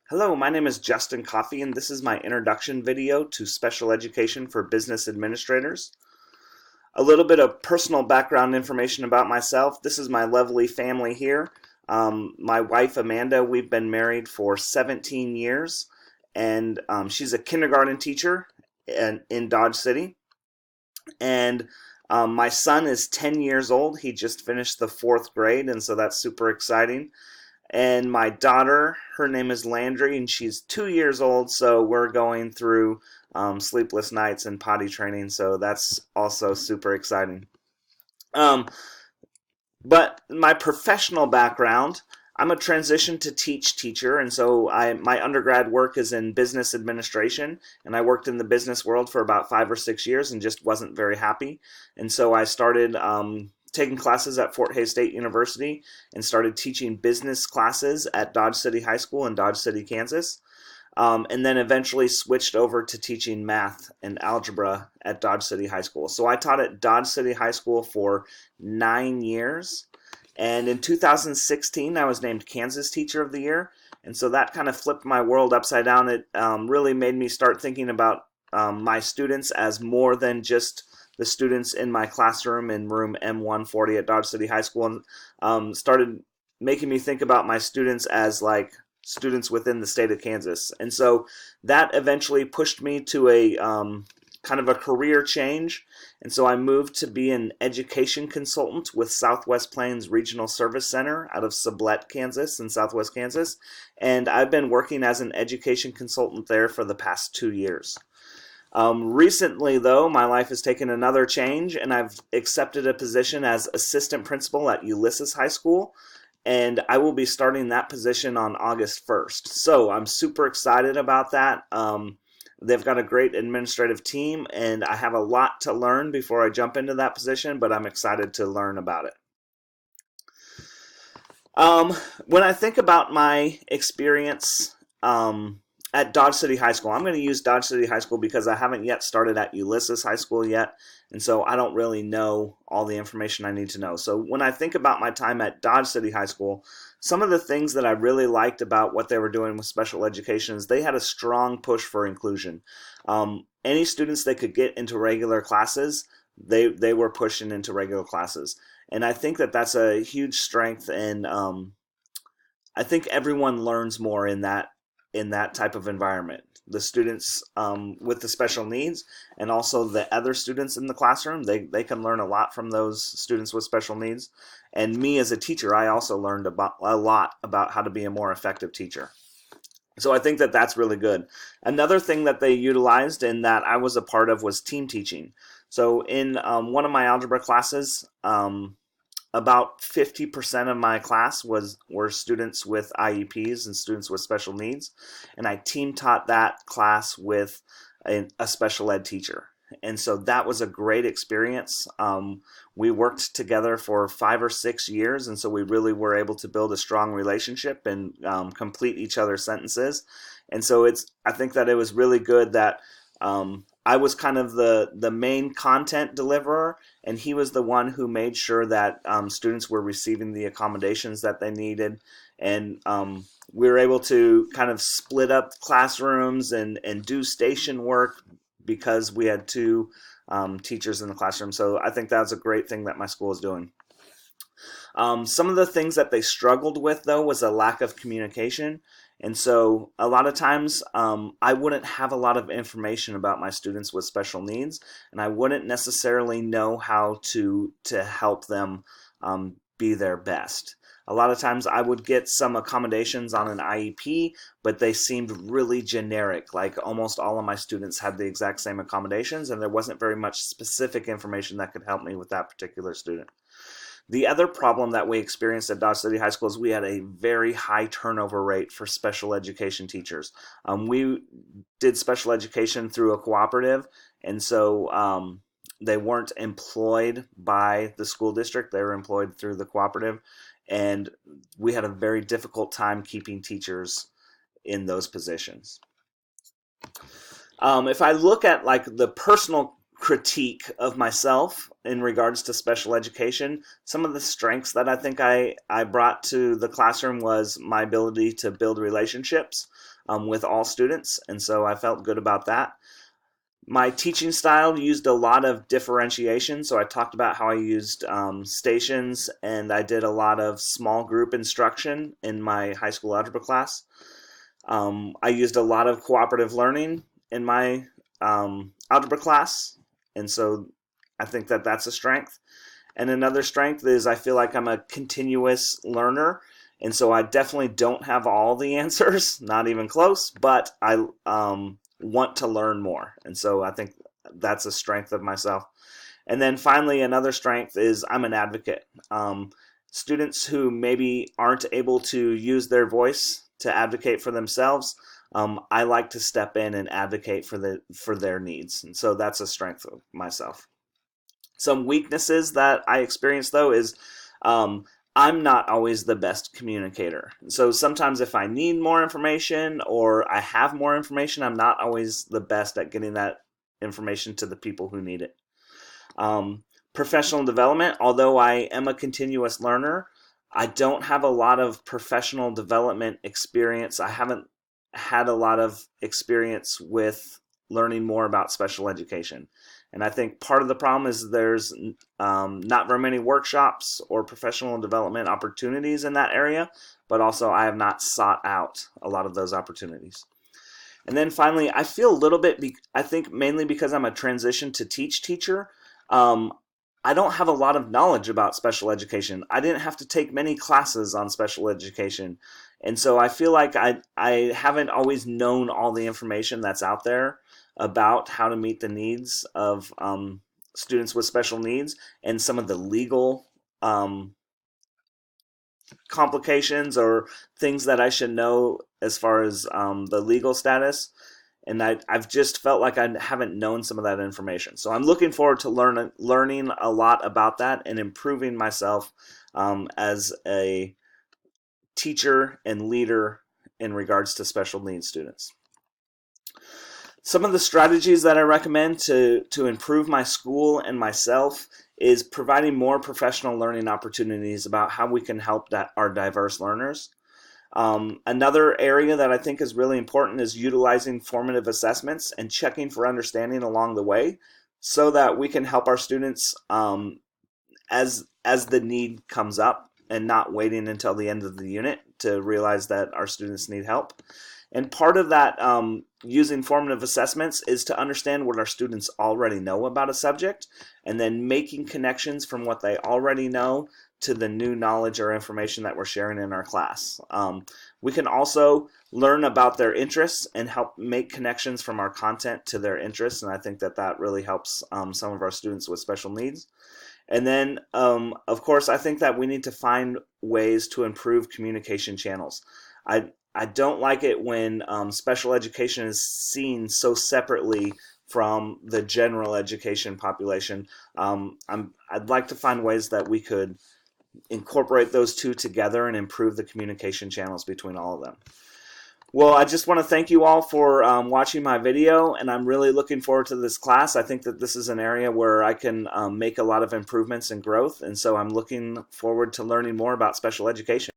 Hello, my name is Justin Coffey, and this is my introduction video to special education for business administrators. A little bit of personal background information about myself. This is my lovely family here. My wife, Amanda, we've been married for 17 years, and she's a kindergarten teacher in Dodge City. And my son is 10 years old. He just finished the 4th grade, and so that's super exciting. And my daughter, her name is Landry, and she's 2 years old, so we're going through sleepless nights and potty training, so that's also super exciting. Um, but my professional background, I'm a transition to teach teacher, and so my undergrad work is in business administration, and I worked in the business world for about 5 or 6 years and just wasn't very happy. And so I started taking classes at Fort Hays State University and started teaching business classes at Dodge City High School in Dodge City, Kansas. And then eventually switched over to teaching math and algebra at Dodge City High School. So I taught at Dodge City High School for 9 years. And in 2016, I was named Kansas Teacher of the Year. And so that kind of flipped my world upside down. It really made me start thinking about my students as more than just the students in my classroom in room M140 at Dodge City High School, and started making me think about my students as like students within the state of Kansas. And so that eventually pushed me to a kind of a career change. And so I moved to be an education consultant with Southwest Plains Regional Service Center out of Sublette, Kansas in Southwest Kansas. And I've been working as an education consultant there for the past 2 years. Recently, though, my life has taken another change, and I've accepted a position as assistant principal at Ulysses High School, and I will be starting that position on August 1st. So I'm super excited about that. They've got a great administrative team, and I have a lot to learn before I jump into that position, but I'm excited to learn about it. When I think about my experience at Dodge City High School, I'm going to use Dodge City High School because I haven't yet started at Ulysses High School yet, and so I don't really know all the information I need to know. So when I think about my time at Dodge City High School, some of the things that I really liked about what they were doing with special education is they had a strong push for inclusion. Any students they could get into regular classes, they were pushing into regular classes. And I think that that's a huge strength, and I think everyone learns more in that type of environment. The students with the special needs and also the other students in the classroom, they can learn a lot from those students with special needs. And me as a teacher, I also learned a lot about how to be a more effective teacher. So I think that that's really good. Another thing that they utilized and that I was a part of was team teaching. So in one of my algebra classes, about 50% of my class were students with IEPs and students with special needs, and I team taught that class with a special ed teacher. And so that was a great experience. We worked together for 5 or 6 years, and so we really were able to build a strong relationship and complete each other's sentences. And so I think that it was really good that I was kind of the main content deliverer, and he was the one who made sure that students were receiving the accommodations that they needed. And we were able to kind of split up classrooms and do station work because we had 2 teachers in the classroom. So I think that's a great thing that my school is doing. Some of the things that they struggled with, though, was a lack of communication. And so a lot of times I wouldn't have a lot of information about my students with special needs, and I wouldn't necessarily know how to help them be their best. A lot of times I would get some accommodations on an IEP, but they seemed really generic. Like almost all of my students had the exact same accommodations, and there wasn't very much specific information that could help me with that particular student. The other problem that we experienced at Dodge City High School is we had a very high turnover rate for special education teachers. We did special education through a cooperative, and so they weren't employed by the school district. They were employed through the cooperative, and we had a very difficult time keeping teachers in those positions. If I look at like the personal critique of myself in regards to special education, some of the strengths that I think I brought to the classroom was my ability to build relationships. with all students, and so I felt good about that. My teaching style used a lot of differentiation, so I talked about how I used stations, and I did a lot of small group instruction in my high school algebra class. I used a lot of cooperative learning in my algebra class, and so I think that that's a strength. And another strength is I feel like I'm a continuous learner, and so I definitely don't have all the answers, not even close, but I want to learn more, and so I think that's a strength of myself. And then finally, another strength is I'm an advocate. Students who maybe aren't able to use their voice to advocate for themselves, I like to step in and advocate for their needs, and so that's a strength of myself. Some weaknesses that I experience, though, is I'm not always the best communicator. So sometimes if I need more information or I have more information, I'm not always the best at getting that information to the people who need it. Professional development, although I am a continuous learner, I don't have a lot of professional development experience. I haven't had a lot of experience with learning more about special education. And I think part of the problem is there's not very many workshops or professional development opportunities in that area, but also I have not sought out a lot of those opportunities. And then finally, I feel a little bit, I think mainly because I'm a transition to teach teacher, I don't have a lot of knowledge about special education. I didn't have to take many classes on special education. And so I feel like I haven't always known all the information that's out there about how to meet the needs of students with special needs and some of the legal complications or things that I should know as far as the legal status. And I've just felt like I haven't known some of that information. So I'm looking forward to learning a lot about that and improving myself as a teacher and leader in regards to special needs students. Some of the strategies that I recommend to improve my school and myself is providing more professional learning opportunities about how we can help our diverse learners. Another area that I think is really important is utilizing formative assessments and checking for understanding along the way so that we can help our students as the need comes up and not waiting until the end of the unit to realize that our students need help. And part of that using formative assessments is to understand what our students already know about a subject and then making connections from what they already know to the new knowledge or information that we're sharing in our class. We can also learn about their interests and help make connections from our content to their interests, and I think that that really helps some of our students with special needs. And then, of course, I think that we need to find ways to improve communication channels. I don't like it when special education is seen so separately from the general education population. I'd like to find ways that we could incorporate those two together and improve the communication channels between all of them. Well, I just want to thank you all for watching my video, and I'm really looking forward to this class. I think that this is an area where I can make a lot of improvements and growth, and so I'm looking forward to learning more about special education.